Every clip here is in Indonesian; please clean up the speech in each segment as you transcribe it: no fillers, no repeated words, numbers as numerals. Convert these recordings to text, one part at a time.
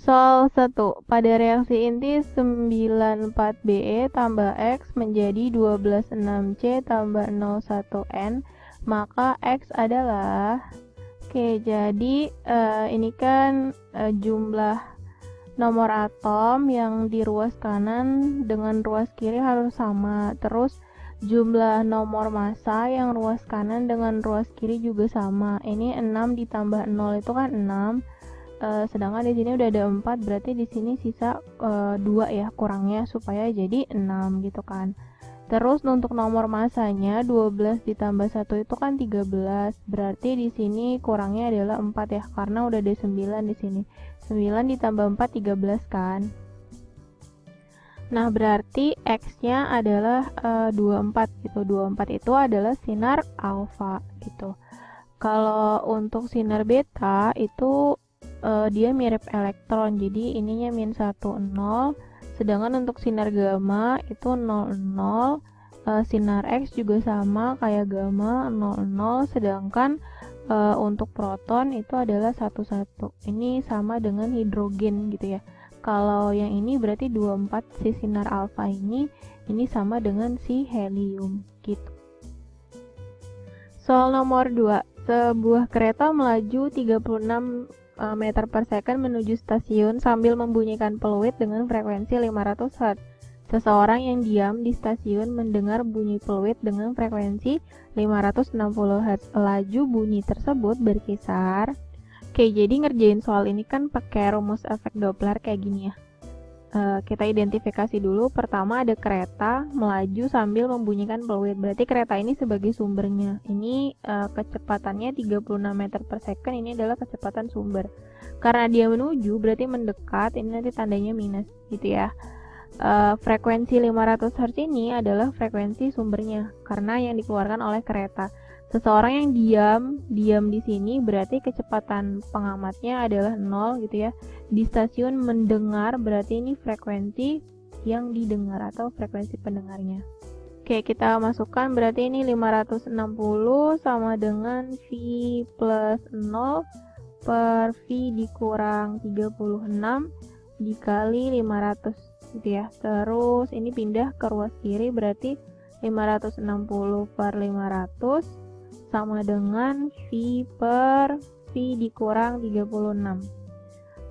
Soal 1. Pada reaksi inti 94Be tambah X menjadi 126C tambah 01N, maka X adalah... Oke, jadi ini kan jumlah nomor atom yang di ruas kanan dengan ruas kiri harus sama. Terus jumlah nomor massa yang ruas kanan dengan ruas kiri juga sama. Ini 6 ditambah 0 itu kan 6. Sedangkan di sini udah ada 4, berarti di sini sisa 2 ya kurangnya supaya jadi 6 gitu kan. Terus untuk nomor massanya 12 ditambah 1 itu kan 13. Berarti di sini kurangnya adalah 4 ya, karena udah ada 9 di sini. 9 ditambah 4 13 kan. Nah, berarti X-nya adalah 24 gitu. 24 itu adalah sinar alfa gitu. Kalau untuk sinar beta itu dia mirip elektron. Jadi ininya min 1 0. Sedangkan untuk sinar gamma itu 0 0. Sinar X juga sama kayak gamma 0 0. Sedangkan untuk proton itu adalah 1 1. Ini sama dengan hidrogen gitu ya. Kalau yang ini berarti 24 si sinar alfa ini sama dengan si helium gitu. Soal nomor 2. Sebuah kereta melaju 36 meter per second menuju stasiun sambil membunyikan peluit dengan frekuensi 500 Hz. Seseorang yang diam di stasiun mendengar bunyi peluit dengan frekuensi 560 Hz. Laju bunyi tersebut berkisar. Oke, jadi ngerjain soal ini kan pakai rumus efek Doppler kayak gini ya. Kita identifikasi dulu. Pertama ada kereta melaju sambil membunyikan peluit. Berarti kereta ini sebagai sumbernya. Ini kecepatannya 36 meter per second. Ini adalah kecepatan sumber. Karena dia menuju berarti mendekat. Ini nanti tandanya minus gitu ya. Frekuensi 500 Hz ini adalah frekuensi sumbernya karena yang dikeluarkan oleh kereta. Seseorang yang diam di sini berarti kecepatan pengamatnya adalah 0 gitu ya. Di stasiun mendengar berarti ini frekuensi yang didengar atau frekuensi pendengarnya. Oke, kita masukkan berarti ini 560 sama dengan V plus 0 per V dikurang 36 dikali 500 gitu ya. Terus ini pindah ke ruas kiri berarti 560 per 500 sama dengan V per V dikurang 36.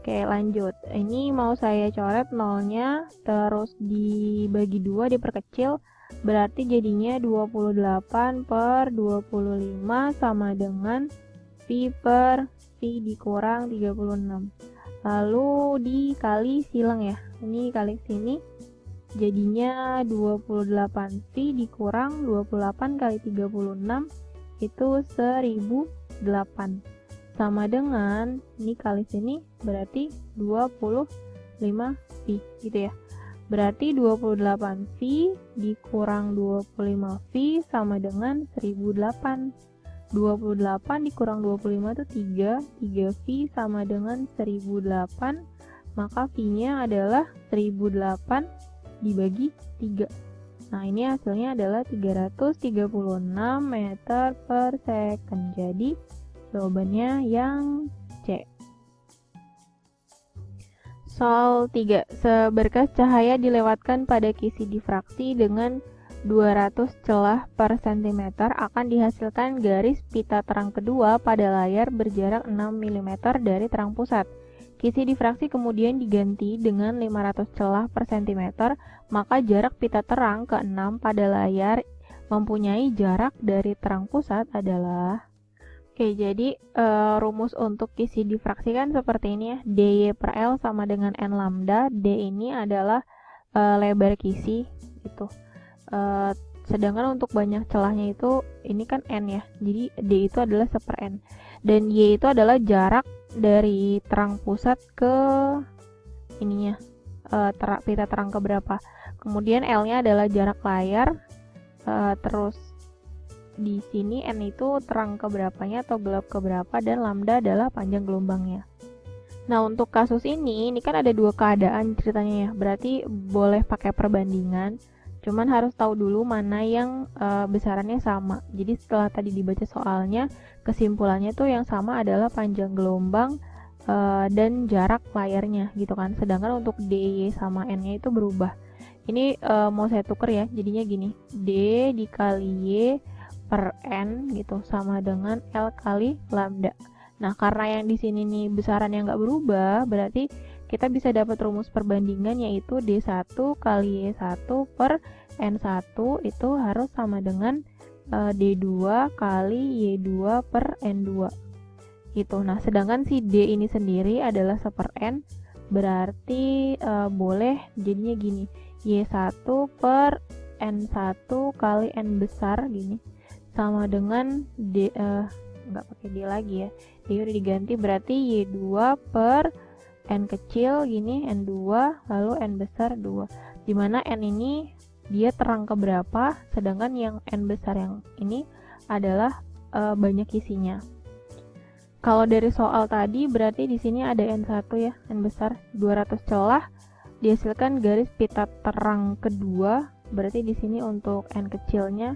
Oke, lanjut. Ini mau saya coret nolnya, terus dibagi 2 diperkecil, berarti jadinya 28 per 25 sama dengan V per V dikurang 36. Lalu dikali silang ya. Ini kali sini jadinya 28V dikurang 28 kali 36 itu 1008. Sama dengan ini kali sini berarti 25V gitu ya. Berarti 28V dikurang 25V sama dengan 1008. 28 dikurang 25 itu 3V sama dengan 1008, maka V-nya adalah 1008 dibagi 3. Nah, ini hasilnya adalah 336 meter per second. Jadi, jawabannya yang C. Soal 3. Seberkas cahaya dilewatkan pada kisi difraksi dengan 200 celah per cm akan dihasilkan garis pita terang kedua pada layar berjarak 6 mm dari terang pusat. Kisi difraksi kemudian diganti dengan 500 celah per cm, maka jarak pita terang ke-6 pada layar mempunyai jarak dari terang pusat adalah... Oke, jadi rumus untuk kisi difraksi kan seperti ini ya. dy per L sama dengan n lambda. D ini adalah lebar kisi gitu. Sedangkan untuk banyak celahnya itu ini kan n ya, jadi D itu adalah 1/n dan Y itu adalah jarak dari terang pusat ke ininya pita terang ke berapa. Kemudian L nya adalah jarak layar, terus di sini n itu terang ke berapanya atau gelap ke berapa, dan lambda adalah panjang gelombangnya. Nah, untuk kasus ini kan ada dua keadaan ceritanya ya, berarti boleh pakai perbandingan. Cuman harus tahu dulu mana yang besarannya sama. Jadi setelah tadi dibaca soalnya, kesimpulannya tuh yang sama adalah panjang gelombang dan jarak layarnya gitu kan. Sedangkan untuk dy sama n-nya itu berubah. Ini mau saya tuker ya, jadinya gini, d dikali y per n gitu sama dengan L kali lambda. Nah, karena yang di sini nih besaran yang nggak berubah, berarti kita bisa dapat rumus perbandingan yaitu D1 kali Y1 per N1 itu harus sama dengan D2 kali Y2 per N2 gitu. Nah, sedangkan si D ini sendiri adalah 1 N, berarti boleh jadinya gini, Y1 per N1 kali N besar gini sama dengan D, nggak pakai D lagi ya, D udah diganti, berarti Y2 per N kecil gini, N2, lalu N besar 2, dimana N ini dia terang keberapa, sedangkan yang N besar yang ini adalah banyak isinya. Kalau dari soal tadi berarti di sini ada N1 ya, N besar 200 celah, dihasilkan garis pita terang kedua, berarti di sini untuk N kecilnya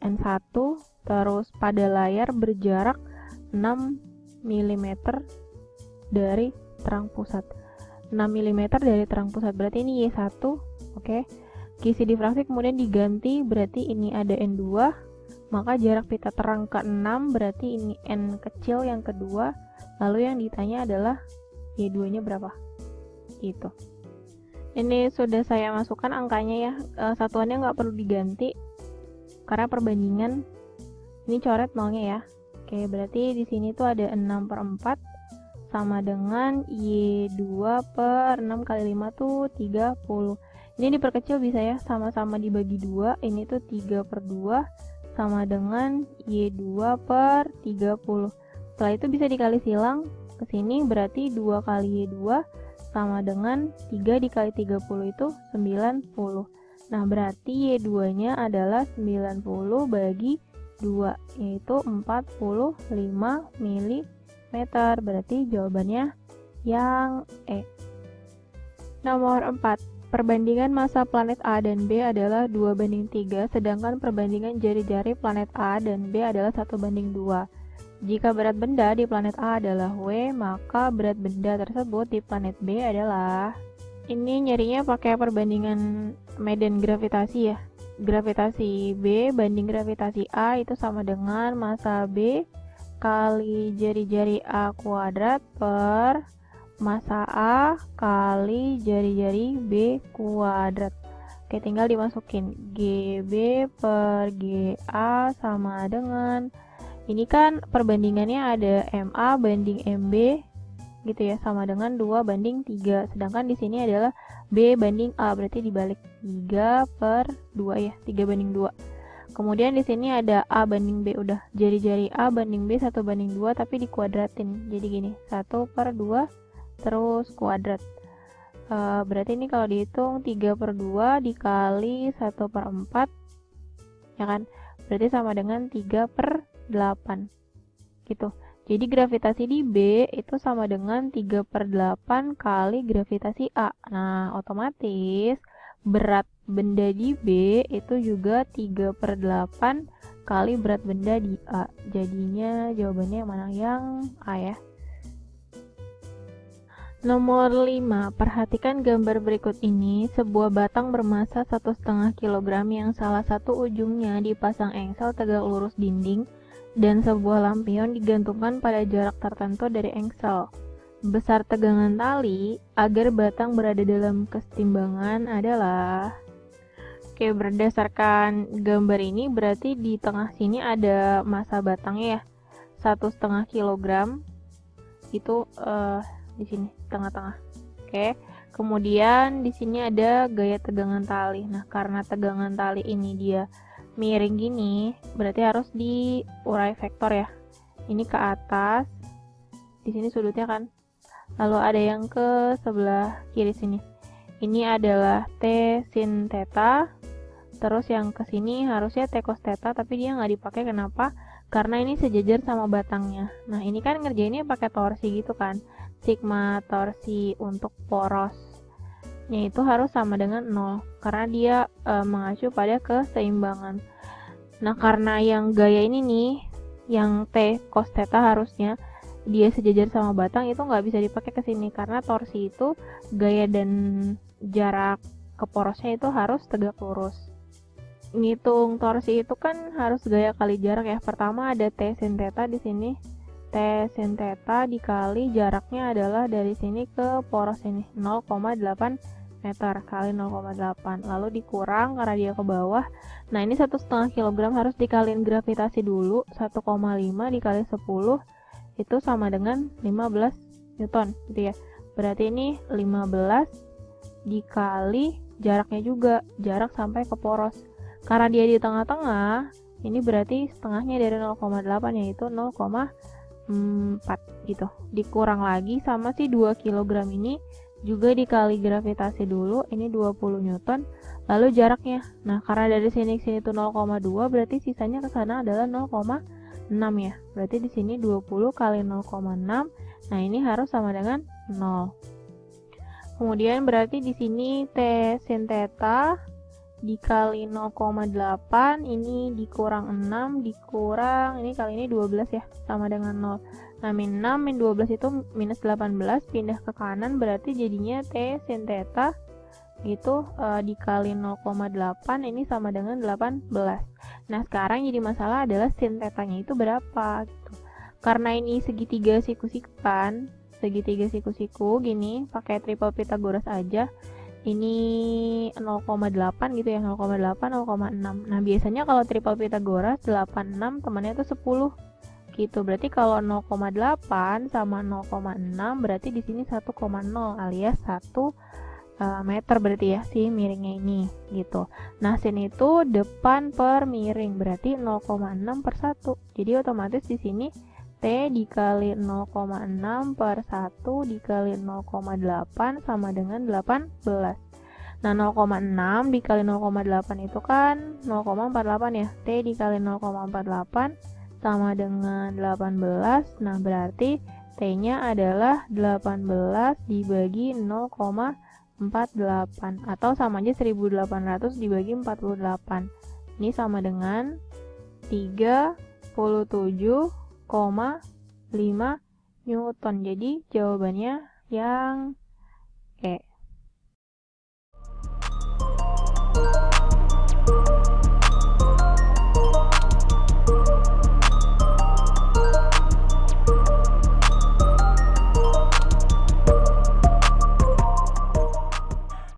N1, terus pada layar berjarak 6 mm dari terang pusat. 6 mm dari terang pusat, berarti ini Y1, oke. Kisi difraksi kemudian diganti, berarti ini ada N2, maka jarak pita terang ke-6, berarti ini N kecil yang kedua, lalu yang ditanya adalah Y2-nya berapa. Gitu. Ini sudah saya masukkan angkanya ya, satuannya nggak perlu diganti, karena perbandingan ini coret nolnya ya. Oke, berarti di sini tuh ada 6/4 sama dengan Y2 per 6 kali 5 tuh 30. Ini diperkecil bisa ya, sama-sama dibagi 2, ini tuh 3/2 sama dengan Y2 per 30. Setelah itu bisa dikali silang ke sini, berarti 2 kali Y2 sama dengan 3 dikali 30 itu 90. Nah, berarti Y2-nya adalah 90 bagi 2, yaitu 45 mm. Berarti jawabannya yang E. Nomor 4. Perbandingan massa planet A dan B adalah 2/3, sedangkan perbandingan jari-jari planet A dan B adalah 1/2. Jika berat benda di planet A adalah W, maka berat benda tersebut di planet B adalah... Ini nyarinya pakai perbandingan medan gravitasi ya. Gravitasi B banding gravitasi A itu sama dengan massa B kali jari-jari A kuadrat per massa A kali jari-jari B kuadrat. Oke, tinggal dimasukin GB per GA sama dengan, ini kan perbandingannya ada MA banding MB gitu ya, sama dengan 2/3, sedangkan di sini adalah B banding A, berarti dibalik 3/2 ya, 3/2. Kemudian di sini ada A banding B, udah jari-jari A banding B 1/2 tapi dikuadratin, jadi gini 1/2 terus kuadrat. Berarti ini kalau dihitung 3/2 dikali 1/4 ya kan, berarti sama dengan 3/8 gitu. Jadi gravitasi di B itu sama dengan 3/8 kali gravitasi A. Nah, otomatis berat benda di B itu juga 3/8 kali berat benda di A. Jadinya jawabannya yang mana? Yang A ya. Nomor 5. Perhatikan gambar berikut ini. Sebuah batang bermassa 1,5 kg yang salah satu ujungnya dipasang engsel tegak lurus dinding dan sebuah lampion digantungkan pada jarak tertentu dari engsel. Besar tegangan tali agar batang berada dalam kesetimbangan adalah... Oke, berdasarkan gambar ini berarti di tengah sini ada massa batangnya ya, 1,5 kg. Itu di sini tengah-tengah. Oke. Kemudian di sini ada gaya tegangan tali. Nah, karena tegangan tali ini dia miring gini, berarti harus diurai vektor ya. Ini ke atas, di sini sudutnya kan. Lalu ada yang ke sebelah kiri sini. Ini adalah T sin theta. Terus yang ke sini harusnya T cos theta, tapi dia nggak dipakai. Kenapa? Karena ini sejajar sama batangnya. Nah, ini kan ngerjainnya pakai torsi gitu kan. Sigma torsi untuk porosnya itu harus sama dengan 0 karena dia mengacu pada keseimbangan. Nah, karena yang gaya ini nih, yang T cos theta harusnya dia sejajar sama batang itu nggak bisa dipakai ke sini karena torsi itu gaya dan jarak ke porosnya itu harus tegak lurus. Ngitung torsi itu kan harus gaya kali jarak ya. Pertama ada T sin theta di sini. T sin theta dikali jaraknya adalah dari sini ke poros ini 0,8 meter kali 0,8, lalu dikurang karena dia ke bawah. Nah ini 1,5 kg harus dikaliin gravitasi dulu, 1,5 dikali 10 itu sama dengan 15 Newton gitu ya. Berarti ini 15 dikali jaraknya juga, jarak sampai ke poros. Karena dia di tengah-tengah, ini berarti setengahnya dari 0,8 yaitu 0,4 gitu. Dikurang lagi sama si 2 kg ini juga dikali gravitasi dulu, ini 20 Newton, lalu jaraknya. Nah, karena dari sini ke sini itu 0,2, berarti sisanya ke sana adalah 0,6 ya. Berarti di sini 20 kali 0,6. Nah, ini harus sama dengan 0. Kemudian berarti di sini T sin theta dikali 0,8, ini dikurang 6, dikurang, ini kali ini 12 ya, sama dengan 0. Nah, min 6, min 12 itu minus 18, pindah ke kanan, berarti jadinya T sin theta itu dikali 0,8, ini sama dengan 18. Nah, sekarang jadi masalah adalah sin theta-nya itu berapa gitu. Karena ini segitiga siku-siku kan, segitiga siku-siku gini, pakai triple Pythagoras aja. Ini 0,8 gitu ya, 0,8, 0,6. Nah, biasanya kalau triple Pythagoras 86 temannya itu 10 gitu. Berarti kalau 0,8 sama 0,6 berarti di sini 1,0 alias 1 meter berarti ya si miringnya ini gitu. Nah, sin itu depan per miring berarti 0,6 per 1. Jadi otomatis di sini T dikali 0,6 per 1 dikali 0,8 sama dengan 18. Nah, 0,6 dikali 0,8 itu kan 0,48 ya. T dikali 0,48 sama dengan 18. Nah, berarti T-nya adalah 18 dibagi 0,48 atau sama aja 1800 dibagi 48. Ini sama dengan 37,5 Newton. Jadi jawabannya yang E.